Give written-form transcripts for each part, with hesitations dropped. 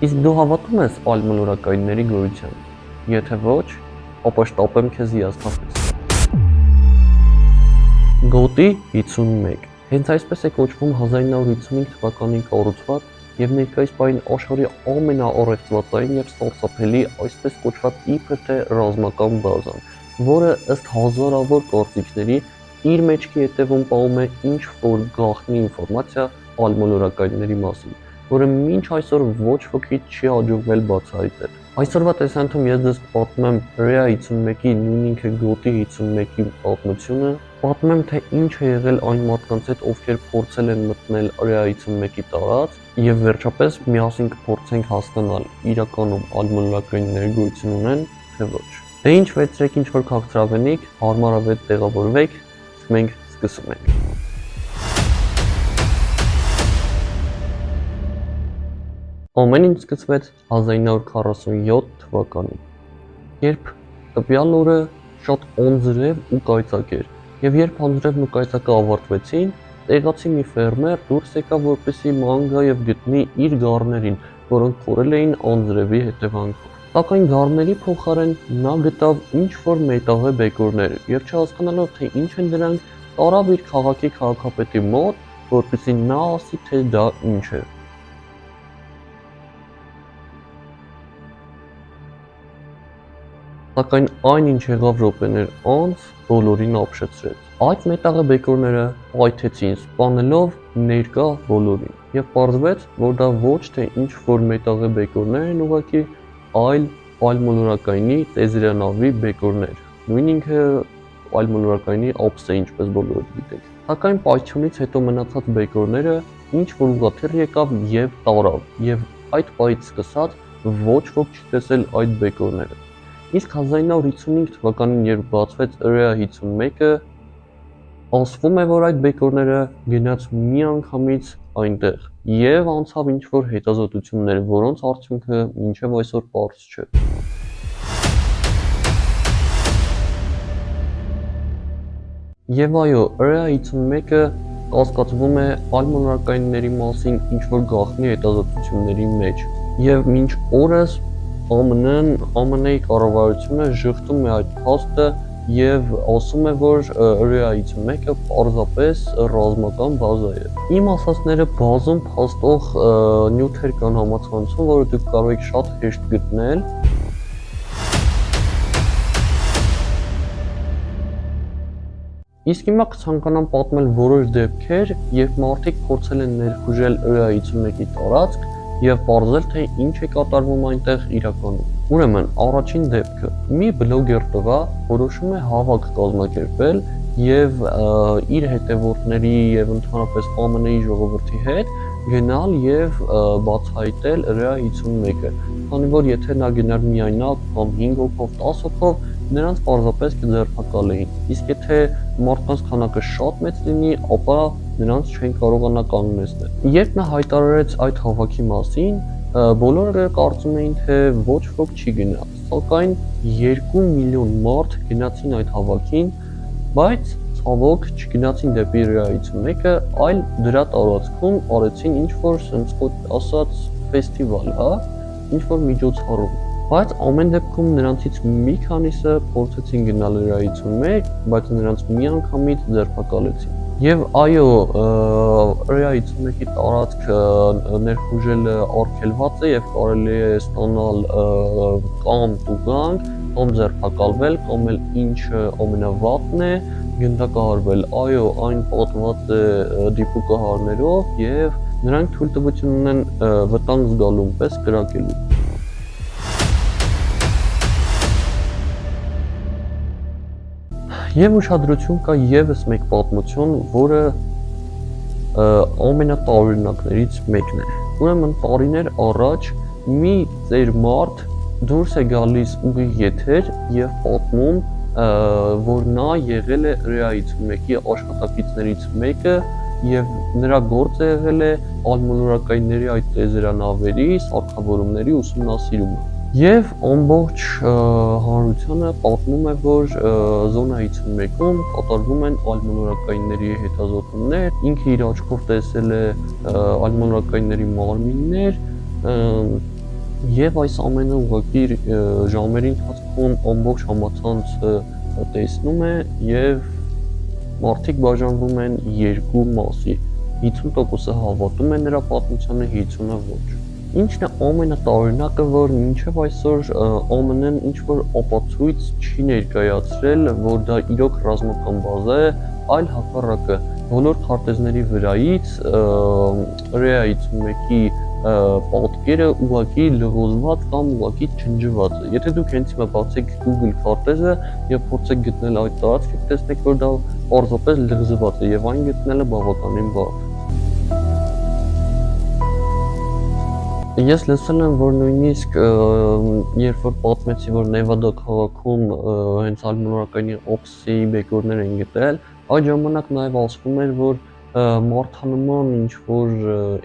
Իսկ դու հավատում ես այլմոլորակայինների գոյության։ Եթե ոչ, ապա շտապեմ քեզ հիասթափես։ Գոտի 51 հենց այսպես է կոչվում 1955 թվականին կառուցված եւ ներկայիս պահին աշխարհի ամենաառեղծվածային եւ սարսափելի այսպես կոչված իբր թե ռազմական բազան, որը ըստ հազարավոր գործիքների իր մեջքի հետևում պահում է ինչ որ գաղտնի ինֆորմացիա այլմոլորակայինների մասին, որը մինչ այսօր ոչ ոքի չի հաջողվել բացահայտել։ Այսօրվա տեսանյութում ես ձեզ պատմեմ Area 51-ի նույն ինքը Գոտի 51-ի պատմությունը, պատմեմ թե ինչ է եղել այն մարդկանց հետ, ովքեր փորձել են մտնել Area 51-ի տարածք եւ վերջապես միասին կփորձենք հասկանալ իրականում այլմոլորակայինների գոյություն ունեն թե ոչ։ Դե ինչ վերցրեք ինչ որ քաղցրավենիք, հարմարավետ տեղավորվեք, մենք սկսում ենք։ Ամեն ինչ սկսվեց 1947 թվականին, երբ տվյալ օրը շատ անձրև ու կայծակ էր, եւ երբ անձրևն ու կայծակը ավարտվեցին, տեղացի մի ֆերմեր դուրս եկավ, որպեսզի ման գա եւ գտնի իր գառներին, որոնք կորել էին անձրևի հետևանքով։ Սակայն գառների փոխարեն նա գտավ ինչ որ մետաղե բեկորներ եւ չհասկանալով թե ինչ են դրանք, տարավ իր քաղաքի քաղաքապետի մոտ, որպեսզի նա ասի թե դա ինչ է։ Սակայն այն ինչ եղավ րոպեներ անց բոլորին ապշեցրեց։ Այդ մետաղե բեկորները պայթեցին, սպանելով ներկա բոլորին, եւ պարզվեց, որ դա ոչ թե ինչ որ մետաղե բեկորներ են ուղղակի, այլ այլմոլորակայինի տեզերանավի բեկորներ, նույն ինքը այլմոլորակայինի ափսե, ինչպես բոլորը գիտեք։ Սակայն պայթյունից հետո մնացած բեկորները ինչ որ ուղղաթիռ եկավ եւ տարավ, եւ այդ պահից սկսած ոչ ոք չի տեսել այդ բեկորները։ Իսկ 1955 թվականին, երբ բացվեց Area 51-ը, ասվում է, որ այդ բեկորները գնաց միանգամից այնտեղ եւ անցավ ինչ որ հետազոտություններ, որոնց արդյունքը մինչեւ այսօր պարզ չէ։ Եվ այո, Area 51-ը կասկածվում է այլմոլորակայինների մասին ինչ որ գաղտնի հետազոտությունների մեջ եւ մինչ օրս ԱՄՆ-ի կառավարությունը ժխտում է այդ փաստը եւ ասում է, որ Area 51-ը պարզապես ռազմական բազա է։ Իմ ասածները բազում փաստող նյութեր կան համացանցում, որը դուք կարող եք շատ հեշտ գտնել։ Իսկ հիմա կցանկանամ պատմել որոշ դեպքեր, երբ մարդիկ փորձել են ներխուժել Area 51-ի տարածք եւ պարզել թե ինչ է կատարվում այնտեղ իրականում։ Ուրեմն, առաջին դեպքը՝ մի բլոգեր տղա որոշում է հավաք կազմակերպել եւ իր հետևորդների եւ ընդհանրապես ԱՄՆ-ի ժողովրդի հետ գնալ եւ բացահայտել Area 51-ը, քանի որ եթե նա գնար միայնակ կամ 5 հոգով, 10 հոգով, նրանց պարզապես կձերբակալեին։ Իսկ եթե մարդկանց քանակը շատ մեծ լինի, ապա նրանց չեն կարողանա կանգնեցնել։ Երբ նա հայտարարեց այդ հավաքի մասին, բոլորը կարծում էին, թե ոչ ոք չի գնա, սակայն 2 միլիոն մարդ գնացին այդ հավաքին, բայց ցավոք չգնացին դեպի Area 51-ը, այլ դրա տարածքում արեցին ինչ որ sense ասած ֆեստիվալ, հա, ինչ որ միջոցառում։ Բայց ամեն դեպքում նրանցից մի քանիսը փորձեցին գնալ Area 51, բայց նրանց միանգամից ձերբակալեցին։ Եվ այո, Area 51-ի տարածքը ներխուժելը արգելված է եւ կարելի է ստանալ կամ տուգանք, կամ ձերբակալվել, կամ էլ ինչը ամենավատն է, գնդակահարվել։ Այո, այն պատված է դիպուկահարներով եւ նրանք թույլտվություն ունեն վտանգ զգալուն պես կրակելու։ Եվ ուշադրություն կա եւս մեկ պատմություն, որը ամենատարօրինակներից մեկն է։ Ուրեմն տարիներ առաջ մի ծեր մարդ դուրս է գալիս ուղիղ եթեր եւ պատմում, որ նա եղել է Area 51-ի աշխատակիցներից մեկը եւ նրա գործը եղել է այլմոլորակայինների այդ տեզերանավերի սարքավորումների ուսումնասիրումը։ Եվ ամբողջ հանրությանը պատմում է, որ զոնա 51-ում կատարվում են այլմոլորակայինների հետազոտումներ, ինքը իր աչքով տեսել է այլմոլորակայինների մարմիններ, Եվ այս ամենը ուղղակի ժամերի ընթացքում ամբողջ համացանցը տեսնում է եւ մարդիկ բաժանվում են երկու մասի։ 50%-ը հավատում է նրա պատմությանը, 50%-ը ոչ։ Ինչն է ամենատարօրինակը, որ մինչև այսօր ԱՄՆ-ն ինչ-որ ապացույց չի ներկայացրել, որ դա իրոք ռազմական բազա է, այլ հակառակը բոլոր քարտեզների վրայից ռեայից մեկի պատկերը ուղղակի լղոզված կամ ուղղակի ջնջված է։ Եթե դուք հենց հիմա բացեք Google քարտեզը եւ փորձեք գտնել այդ տարածքը, կտեսնեք, որ դա պարզապես լղզված է եւ այն գտնելը բավականին բարդ։ Ես լսել եմ, որ նույնիսկ երբ որ պատմեցի, որ Նևադա քաղաքում հենց Ալմոնորականի օքսի բեկորներ են գտել, այդ ժամանակ նաև ասվում էր, որ մարդանման ինչ-որ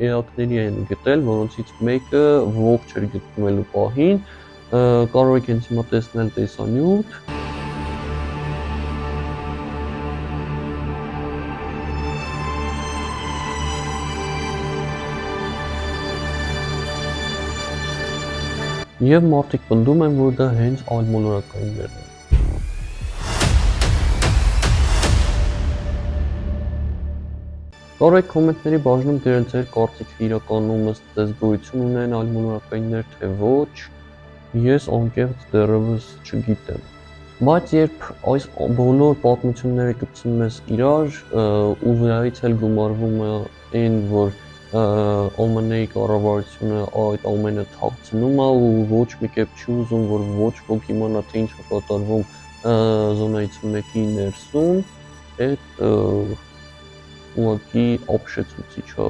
էակների են գտել, որոնցից մեկը ողջ էր գտնվելու պահին, կարող եք հենց հիմա տեսնել տեսանյութ։ Եվ մարդիկ պնդում են, որ դա հենց ալմոնորականներն են։ Կարող եք կոմենտների բաժնում գրել ձեր կարծիքը իրականում ըստ ձեզ գոյություն ունեն ալմոնորականներ, թե ոչ, ես անկեղծ դեռևս չգիտեմ։ Բայց երբ այս բոլոր պատմությունները կպցնում ես իրար ու վրայից էլ գումարվում է այն, որ ԱՄՆ-ի կառավարությունը այդ ամենը թաքցնում է ու ոչ մի կերպ չի ուզում, որ ոչ ոք իմանա, թե ինչ է կատարվում զոնայից մեկի ներսում, այդ ուղղակի ապշեցուցիչ է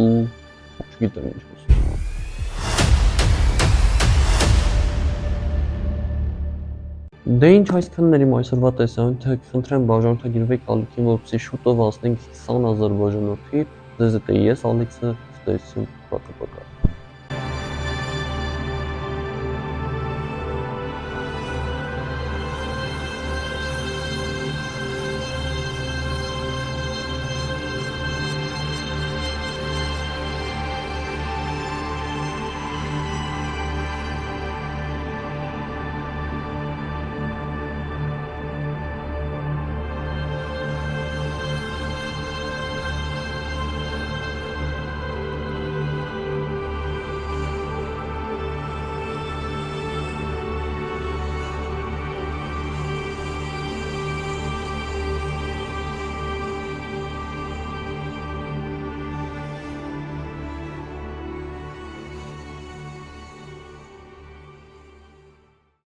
ու չգիտեմ ինչ ասեմ։ Դե ինչ այսքանն էր իմ այսօրվա տեսանյութը, խնդրեմ բաժանորդագրվեք ալիքին, որպեսզի շուտով հասնենք 20,000 բաժանորդի։ Ձեզ հետ եմ ես Ալեքսը, ցտեսություն, пока-пока։